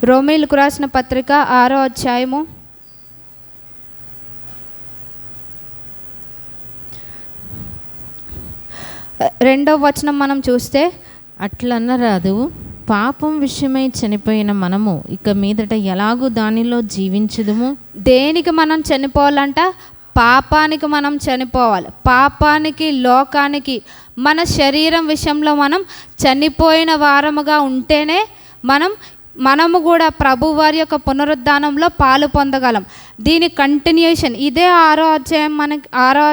6వ అధ్యాయము 2వ వచనం మనం చూస్తే అట్లన్నరాదు, పాపం విషయమై చనిపోయిన మనము ఇక మీదట ఎలాగూ దానిలో జీవించుదుము. దేనికి మనం చనిపోవాలంట? పాపానికి మనం చనిపోవాలి. పాపానికి, లోకానికి, మన శరీరం విషయంలో మనం చనిపోయిన వారముగా ఉంటేనే మనము కూడా ప్రభువారి యొక్క పునరుద్ధానంలో పాలు పొందగలం. దీని కంటిన్యూషన్ ఇదే 6వ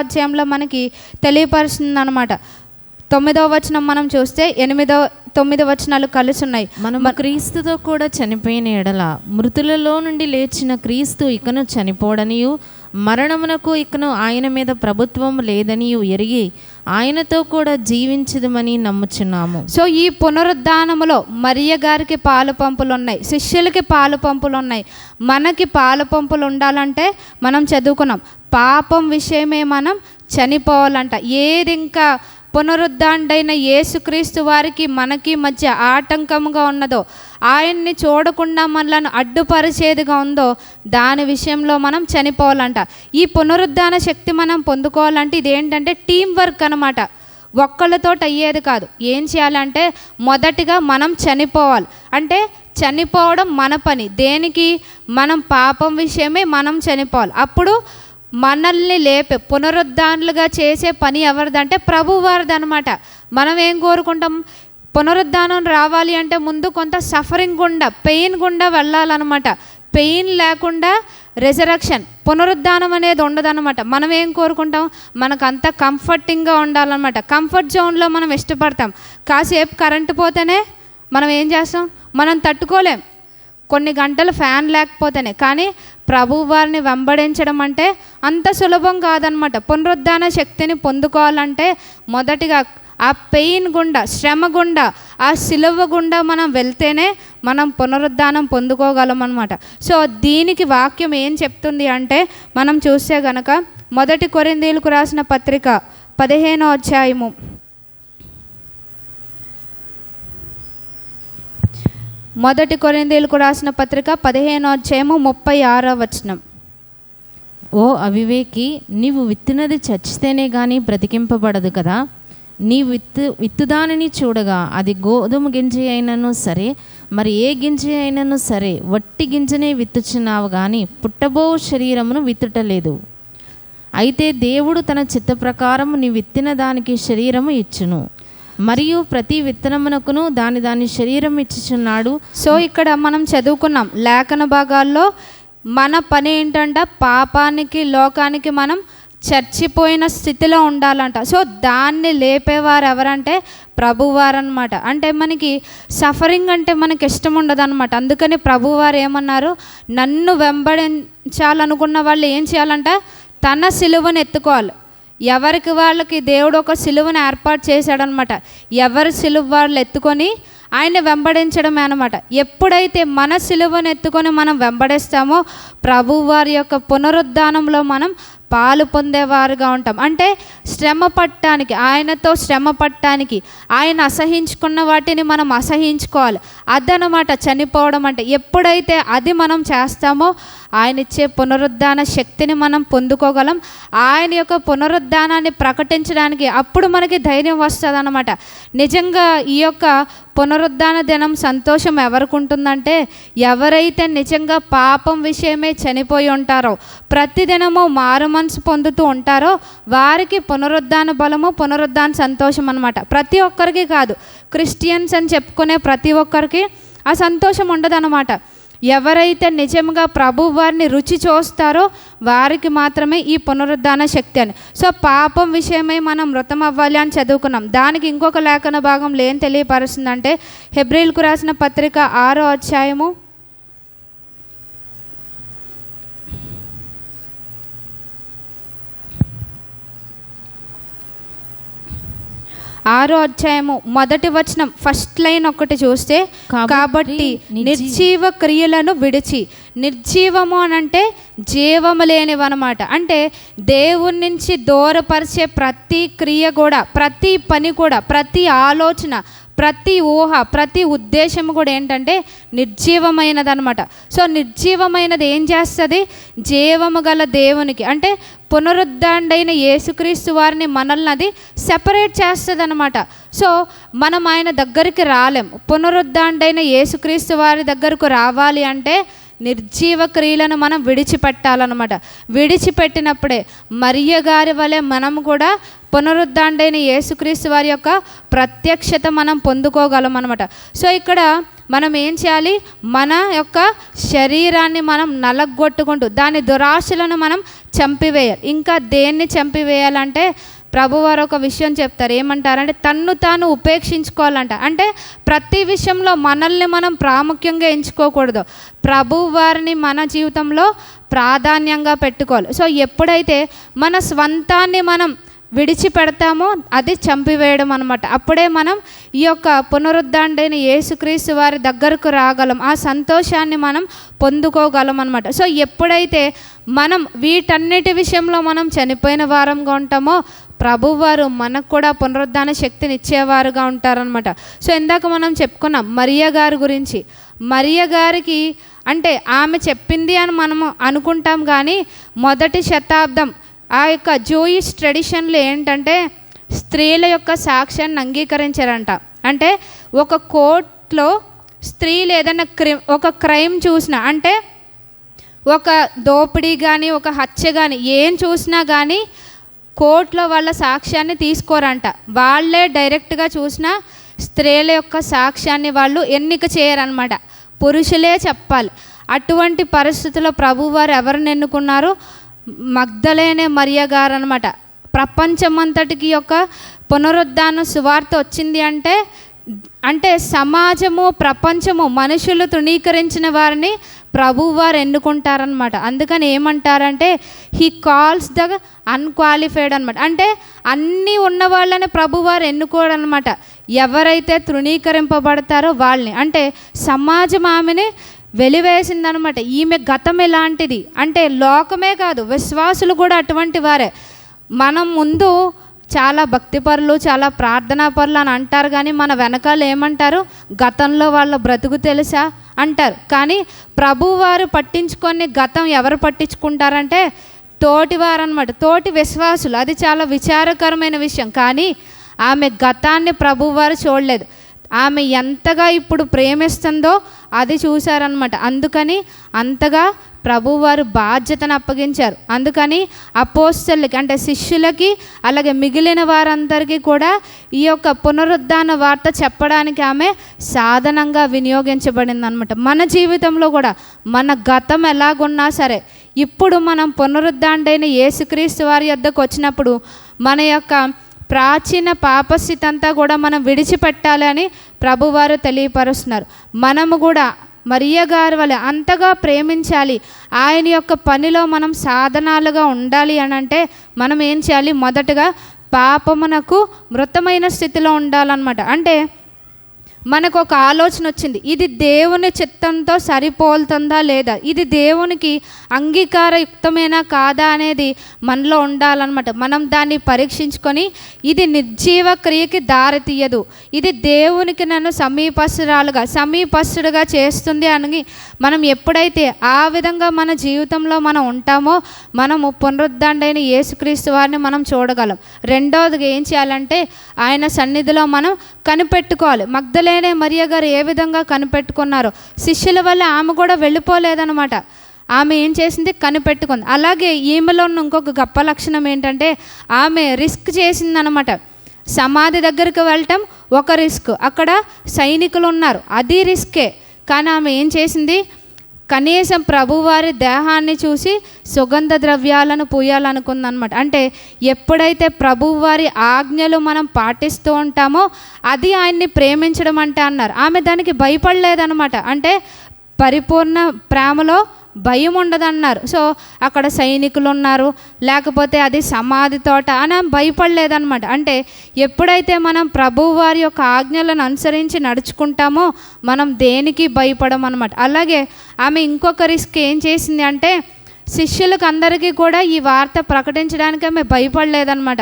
అధ్యాయంలో మనకి తెలియపరుస్తుంది అనమాట. 9వ వచనం మనం చూస్తే 8, 9 వచనాలు కలిసి ఉన్నాయి. మనము క్రీస్తుతో కూడా చనిపోయిన ఎడల మృతులలో నుండి లేచిన క్రీస్తు ఇకను చనిపోడనియు మరణమునకు ఇకను ఆయన మీద ప్రభుత్వం లేదని ఎరిగి ఆయనతో కూడా జీవించదమని నమ్ముచున్నాము. సో ఈ పునరుద్ధానములో మరియ గారికి పాలు పంపులు ఉన్నాయి, శిష్యులకి పాలు పంపులు ఉన్నాయి. మనకి పాలు పంపులు ఉండాలంటే మనం చదువుకున్నాం, పాపం విషయమే మనం చనిపోవాలంట. ఏది ఇంకా పునరుద్ధానుడైన యేసుక్రీస్తు వారికి మనకి మధ్య ఆటంకముగా ఉన్నదో, ఆయన్ని చూడకుండా మనలను అడ్డుపరిచేదిగా ఉందో, దాని విషయంలో మనం చనిపోవాలంట. ఈ పునరుద్ధాన శక్తి మనం పొందుకోవాలంటే ఇదేంటంటే టీం వర్క్ అనమాట. ఒక్కళ్ళతో అయ్యేది కాదు. ఏం చేయాలంటే మొదటిగా మనం చనిపోవాలి. అంటే చనిపోవడం మన పని. దేనికి? మనం పాపం విషయమే మనం చనిపోవాలి. అప్పుడు మనల్ని లేపే పునరుద్ధానులుగా చేసే పని ఎవరిదంటే ప్రభువారిది అనమాట. మనం ఏం కోరుకుంటాం? పునరుద్ధానం రావాలి అంటే ముందు కొంత సఫరింగ్ గుండా, పెయిన్ గుండా వెళ్ళాలన్నమాట. పెయిన్ లేకుండా రెజరక్షన్, పునరుద్ధానం అనేది ఉండదన్నమాట. మనం ఏం కోరుకుంటాం? మనకు అంతా కంఫర్టింగ్గా ఉండాలన్నమాట. కంఫర్ట్ జోన్లో మనం ఇష్టపడతాం. కాసేపు కరెంటు పోతేనే మనం ఏం చేస్తాం? మనం తట్టుకోలేం. కొన్ని గంటలు ఫ్యాన్ లేకపోతేనే. కానీ ప్రభువారిని వెంబడించడం అంటే అంత సులభం కాదనమాట. పునరుద్ధాన శక్తిని పొందుకోవాలంటే మొదటిగా ఆ పెయిన్ గుండా, శ్రమ గుండా, ఆ సిలువ గుండా మనం వెళ్తేనే మనం పునరుద్ధానం పొందుకోగలం అనమాట. సో దీనికి వాక్యం ఏం చెప్తుంది అంటే మనం చూస్తే గనక 1 కొరింథీయులకు రాసిన పత్రిక 15వ అధ్యాయము 1 కొరింథీయులకు రాసిన పత్రిక 15వ అధ్యాయము 36వ వచనం. ఓ అవివేకి, నీవు విత్తినది చచ్చితేనే కానీ బ్రతికింపబడదు కదా. నీ విత్తుదానిని చూడగా అది గోధుమ గింజ అయినను సరే, మరి ఏ గింజ అయినను సరే, వట్టి గింజనే విత్తుచున్నావు కానీ పుట్టబో శరీరమును విత్తుటలేదు. అయితే దేవుడు తన చిత్త ప్రకారము నీ విత్తిన దానికి శరీరము ఇచ్చును, మరియు ప్రతి విత్తనమునకును దాని శరీరం ఇచ్చుచున్నాడు. సో ఇక్కడ మనం చదువుకున్నాం లేఖన భాగాల్లో మన పని ఏంటంట? పాపానికి, లోకానికి మనం చచ్చిపోయిన స్థితిలో ఉండాలంట. సో దాన్ని లేపేవారు ఎవరంటే ప్రభువారు అనమాట. అంటే మనకి సఫరింగ్ అంటే మనకి ఇష్టం ఉండదు అనమాట. అందుకని ప్రభువారు ఏమన్నారు? నన్ను వెంబడించాలనుకున్న వాళ్ళు ఏం చేయాలంట? తన సిలువను ఎత్తుకోవాలి. ఎవరికి వాళ్ళకి దేవుడు ఒక సిలువను ఏర్పాటు చేశాడనమాట. ఎవరి సిలువ వాళ్ళు ఎత్తుకొని ఆయన వెంబడించడమే అనమాట. ఎప్పుడైతే మన సిలువను ఎత్తుకొని మనం వెంబడిస్తామో ప్రభువారి యొక్క పునరుద్ధానంలో మనం పాలు పొందేవారుగా ఉంటాం. అంటే శ్రమ పట్టడానికి, ఆయనతో శ్రమ పట్టడానికి, ఆయన అసహించుకున్న వాటిని మనం అసహించుకోవాలి. అదనమాట చనిపోవడం అంటే. ఎప్పుడైతే అది మనం చేస్తామో ఆయన ఇచ్చే పునరుద్ధాన శక్తిని మనం పొందుకోగలం. ఆయన యొక్క పునరుద్ధానాన్ని ప్రకటించడానికి అప్పుడు మనకి ధైర్యం వస్తుంది అన్నమాట. నిజంగా ఈ యొక్క పునరుద్ధాన దినం సంతోషం ఎవరికి ఉంటుందంటే ఎవరైతే నిజంగా పాపం విషయమే చనిపోయి ఉంటారో, ప్రతిదినము మారు మనసు పొందుతూ ఉంటారో వారికి పునరుద్ధాన బలము, పునరుద్ధాన సంతోషం అన్నమాట. ప్రతి ఒక్కరికి కాదు, క్రిస్టియన్స్ అని చెప్పుకునే ప్రతి ఒక్కరికి ఆ సంతోషం ఉండదన్నమాట. ఎవరైతే నిజంగా ప్రభు వారిని రుచి చూస్తారో వారికి మాత్రమే ఈ పునరుద్ధాన శక్తి అని. సో పాపం విషయమై మనం మృతం అవ్వాలి అని చదువుకున్నాం. దానికి ఇంకొక లేఖన భాగంలో ఏం తెలియపరుస్తుందంటే హెబ్రీయులకు రాసిన పత్రిక 6వ అధ్యాయము 6వ అధ్యాయము 1వ వచనం ఫస్ట్ లైన్ ఒకటి చూస్తే, కాబట్టి నిర్జీవ క్రియలను విడిచి, నిర్జీవము అని అంటే జీవము లేనివన్నమాట. అంటే దేవుని నుంచి దూరపరిచే ప్రతి క్రియ కూడా, ప్రతి పని కూడా, ప్రతి ఆలోచన, ప్రతి ఊహ, ప్రతి ఉద్దేశం కూడా ఏంటంటే నిర్జీవమైనది అనమాట. సో నిర్జీవమైనది ఏం చేస్తుంది? జీవము గల దేవునికి అంటే పునరుద్ధానుడైన యేసుక్రీస్తు వారిని మనల్ని అది సెపరేట్ చేస్తుంది అనమాట. సో మనం ఆయన దగ్గరికి రాలేం. పునరుద్ధానుడైన యేసుక్రీస్తు వారి దగ్గరకు రావాలి అంటే నిర్జీవ క్రియలను మనం విడిచిపెట్టాలన్నమాట. విడిచిపెట్టినప్పుడే మరియ గారి వలె మనం కూడా పునరుద్ధానుడైన యేసుక్రీస్తు వారి యొక్క ప్రత్యక్షత మనం పొందుకోగలం అనమాట. సో ఇక్కడ మనం ఏం చేయాలి? మన యొక్క శరీరాన్ని మనం నలగొట్టుకుంటూ దాని దురాశలను మనం చంపివేయాలి. ఇంకా దేన్ని చంపివేయాలంటే ప్రభువారు ఒక విషయం చెప్తారు. ఏమంటారంటే తన్ను తాను ఉపేక్షించుకోవాలంట. అంటే ప్రతి విషయంలో మనల్ని మనం ప్రాముఖ్యంగా ఎంచుకోకూడదు, ప్రభువారిని మన జీవితంలో ప్రాధాన్యంగా పెట్టుకోవాలి. సో ఎప్పుడైతే మన స్వంతాన్ని మనం విడిచిపెడతామో అది చంపివేయడం అనమాట. అప్పుడే మనం ఈ యొక్క పునరుద్ధానుడైన యేసుక్రీస్తు వారి దగ్గరకు రాగలం, ఆ సంతోషాన్ని మనం పొందుకోగలం అనమాట. సో ఎప్పుడైతే మనం వీటన్నిటి విషయంలో మనం చనిపోయిన వారంగా ఉంటామో ప్రభువారు మనకు కూడా పునరుద్ధాన శక్తిని ఇచ్చేవారుగా ఉంటారనమాట. సో ఇందాక మనం చెప్పుకున్నాం మరియ గారి గురించి. మరియ గారికి అంటే ఆమె చెప్పింది అని మనము అనుకుంటాం, కానీ మొదటి శతాబ్దం ఆ యొక్క జూయిష్ ట్రెడిషన్లో ఏంటంటే స్త్రీల యొక్క సాక్ష్యాన్ని అంగీకరించారంట. అంటే ఒక కోర్టులో స్త్రీలు ఏదైనా ఒక క్రైమ్ చూసినా, అంటే ఒక దోపిడీ కానీ ఒక హత్య కానీ ఏం చూసినా కానీ కోర్టులో వాళ్ళ సాక్ష్యాన్ని తీసుకోరంట. వాళ్ళే డైరెక్ట్గా చూసినా స్త్రీల యొక్క సాక్ష్యాన్ని వాళ్ళు ఎన్నిక చేయరనమాట, పురుషులే చెప్పాలి. అటువంటి పరిస్థితుల్లో ప్రభువారు ఎవరిని ఎన్నుకున్నారు? మగ్దలేనే మరియ గారు అనమాట. ప్రపంచమంతటికి యొక్క పునరుద్ధాన సువార్త వచ్చింది అంటే సమాజము, ప్రపంచము, మనుషులు తృణీకరించిన వారిని ప్రభువారు ఎన్నుకుంటారనమాట. అందుకని ఏమంటారంటే హీ కాల్స్ ద అన్క్వాలిఫైడ్ అనమాట. అంటే అన్నీ ఉన్న వాళ్ళని ప్రభువారు ఎన్నుకోవడం అనమాట. ఎవరైతే తృణీకరింపబడతారో వాళ్ళని, అంటే సమాజం ఆమెని వెలివేసిందనమాట. ఈమె గతం ఎలాంటిది అంటే లోకమే కాదు, విశ్వాసులు కూడా అటువంటి వారే. మనం ముందు చాలా భక్తిపరులు, చాలా ప్రార్థనా పరులు అని అంటారు, కానీ మన వెనకాల ఏమంటారు? గతంలో వాళ్ళ బ్రతుకు తెలుసా అంటారు. కానీ ప్రభువారు పట్టించుకొని గతం ఎవరు పట్టించుకుంటారంటే తోటివారు అనమాట, తోటి విశ్వాసులు. అది చాలా విచారకరమైన విషయం. కానీ ఆమె గతాన్ని ప్రభువారు చూడలేదు. ఆమె ఎంతగా ఇప్పుడు ప్రేమిస్తుందో అది చూశారనమాట. అందుకని అంతగా ప్రభువారు బాధ్యతను అప్పగించారు. అందుకని అపోస్తలులకి అంటే శిష్యులకి అలాగే మిగిలిన వారందరికీ కూడా ఈ యొక్క పునరుద్ధాన వార్త చెప్పడానికి ఆమె సాధనంగా వినియోగించబడింది అనమాట. మన జీవితంలో కూడా మన గతం ఎలాగున్నా సరే ఇప్పుడు మనం పునరుద్ధానుడైన యేసుక్రీస్తు వారి యొద్దకు వచ్చినప్పుడు మన యొక్క ప్రాచీన పాపస్థితి అంతా కూడా మనం విడిచిపెట్టాలి అని ప్రభువారు తెలియపరుస్తున్నారు. మనము కూడా మరియ గారి వలె అంతగా ప్రేమించాలి, ఆయన యొక్క పనిలో మనం సాధనాలుగా ఉండాలి అని అంటే మనం ఏం చేయాలి? మొదటగా పాపమునకు మృతమైన స్థితిలో ఉండాలన్నమాట. అంటే మనకు ఒక ఆలోచన వచ్చింది, ఇది దేవుని చిత్తంతో సరిపోలుతుందా లేదా, ఇది దేవునికి అంగీకారయుక్తమేనా కాదా అనేది మనలో ఉండాలన్నమాట. మనం దాన్ని పరీక్షించుకొని ఇది నిర్జీవ క్రియకి దారి తీయదు, ఇది దేవునికి నన్ను సమీపస్తుడుగా చేస్తుంది అని మనం ఎప్పుడైతే ఆ విధంగా మన జీవితంలో మనం ఉంటామో మనము పునరుద్ధానుడైన యేసుక్రీస్తు వారిని మనం చూడగలం. రెండవదిగా ఏం చేయాలంటే ఆయన సన్నిధిలో మనం కనిపెట్టుకోవాలి. మగ్దలేనే మరియ గారు ఏ విధంగా కనిపెట్టుకున్నారో శిష్యుల వల్ల ఆమె కూడా వెళ్ళిపోలేదనమాట. ఆమె ఏం చేసింది? కనిపెట్టుకుంది. అలాగే ఈమెలో ఉన్న ఇంకొక గొప్ప లక్షణం ఏంటంటే ఆమె రిస్క్ చేసిందనమాట. సమాధి దగ్గరికి వెళ్ళటం ఒక రిస్క్, అక్కడ సైనికులు ఉన్నారు, అది రిస్కే. కానీ ఆమె ఏం చేసింది? కనీసం ప్రభువారి దేహాన్ని చూసి సుగంధ ద్రవ్యాలను పూయాలనుకుందనమాట. అంటే ఎప్పుడైతే ప్రభువారి ఆజ్ఞలు మనం పాటిస్తూ ఉంటామో అది ఆయన్ని ప్రేమించడం అంటే అన్నారు. ఆమె దానికి భయపడలేదనమాట. అంటే పరిపూర్ణ ప్రేమలో భయం ఉండదన్నారు. సో అక్కడ సైనికులు ఉన్నారు, లేకపోతే అది సమాధి తోట అని భయపడలేదన్నమాట. అంటే ఎప్పుడైతే మనం ప్రభువారి యొక్క ఆజ్ఞలను అనుసరించి నడుచుకుంటామో మనం దేనికి భయపడమన్నమాట. అలాగే ఆమె ఇంకొక రిస్క్ ఏం చేసింది అంటే శిష్యులకు అందరికీ కూడా ఈ వార్త ప్రకటించడానికి ఆమె భయపడలేదన్నమాట.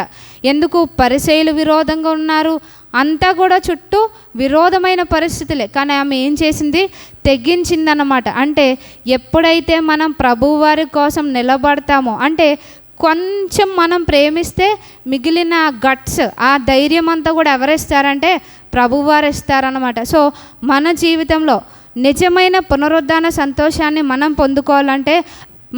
ఎందుకు? పరిసయ్యులు విరోధంగా ఉన్నారు, అంతా కూడా చుట్టూ విరోధమైన పరిస్థితులే. కానీ ఆమె ఏం చేసింది? తెగించిందన్నమాట. అంటే ఎప్పుడైతే మనం ప్రభువారి కోసం నిలబడతామో, అంటే కొంచెం మనం ప్రేమిస్తే మిగిలిన గట్స్, ఆ ధైర్యం అంతా కూడా ఎవరిస్తారంటే ప్రభువారు ఇస్తారన్నమాట. సో మన జీవితంలో నిజమైన పునరుద్ధాన సంతోషాన్ని మనం పొందుకోవాలంటే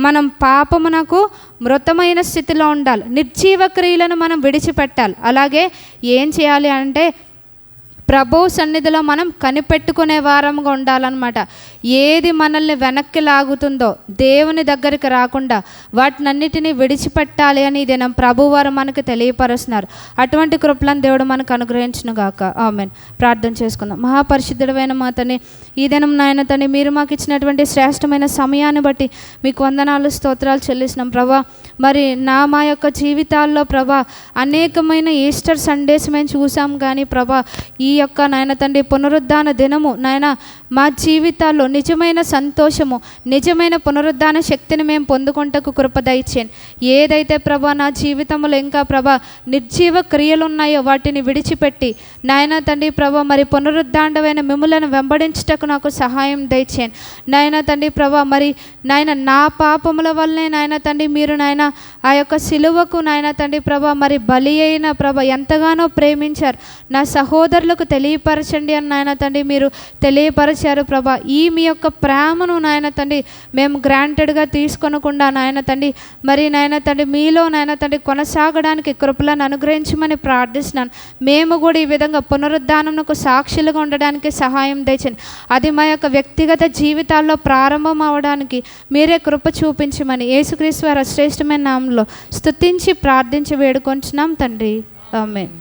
మనం పాపమునకు మృతమైన స్థితిలో ఉండాలి, నిర్జీవ క్రియలను మనం విడిచిపెట్టాలి. అలాగే ఏం చేయాలి అంటే ప్రభువు సన్నిధిలో మనం కనిపెట్టుకునే వారంగా ఉండాలన్నమాట. ఏది మనల్ని వెనక్కి లాగుతుందో దేవుని దగ్గరికి రాకుండా వాటినన్నిటినీ విడిచిపెట్టాలి అని ఈ దినం ప్రభువారు మనకు తెలియపరుస్తున్నారు. అటువంటి కృపలను దేవుడు మనకు అనుగ్రహించును గాక. ఆమేన్. ప్రార్థన చేసుకుందాం. మహాపరిశుద్ధుడైన మా తండ్రి, ఈ దినం నాయన తండ్రి మీరు మాకు ఇచ్చినటువంటి శ్రేష్టమైన సమయాన్ని బట్టి మీకు వందనాలు స్తోత్రాలు చెల్లిస్తున్నాం ప్రభా. మరి మా యొక్క జీవితాల్లో ప్రభా అనేకమైన ఈస్టర్ సండేస్ మేము చూసాం, కానీ ప్రభా ఈ యొక్క నాయన తండ్రి పునరుద్ధాన దినము నాయన మా జీవితాల్లో నిజమైన సంతోషము, నిజమైన పునరుద్ధాన శక్తిని మేము పొందుకుంటకు కృప దయచేయండి. ఏదైతే ప్రభా నా జీవితంలో ఇంకా ప్రభా నిర్జీవ క్రియలు ఉన్నాయో వాటిని విడిచిపెట్టి నాయన తండ్రి ప్రభా మరి పునరుద్ధాండమైన మిమ్ములను వెంబడించుటకు నాకు సహాయం దయచేయండి నాయన తండ్రి ప్రభా. మరి నాయన నా పాపముల వల్లనే నాయన తండ్రి మీరు నాయన ఆ యొక్క సిలువకు నాయన తండ్రి ప్రభా మరి బలి అయిన ప్రభ ఎంతగానో ప్రేమించారు, నా సహోదరులకు తెలియపరచండి అని నాయన తండ్రి మీరు తెలియపరిచారు ప్రభా. ఈ మీ యొక్క ప్రేమను నాయన తండ్రి మేము గ్రాంటెడ్గా తీసుకొనకుండా నాయన తండ్రి మరి నాయన తండ్రి మీలో నాయన తండ్రి కొనసాగడానికి కృపలను అనుగ్రహించమని ప్రార్థిస్తున్నాను. మేము కూడా ఈ విధంగా పునరుద్ధానమునకు సాక్షులుగా ఉండడానికి సహాయం దయచండి. అది మా యొక్క వ్యక్తిగత జీవితాల్లో ప్రారంభం అవడానికి మీరే కృప చూపించమని యేసుక్రీస్తు వారి శ్రేష్టమైన నామంలో స్తుతించి ప్రార్థించి వేడుకొంచున్నాం తండ్రి. ఆమేన్.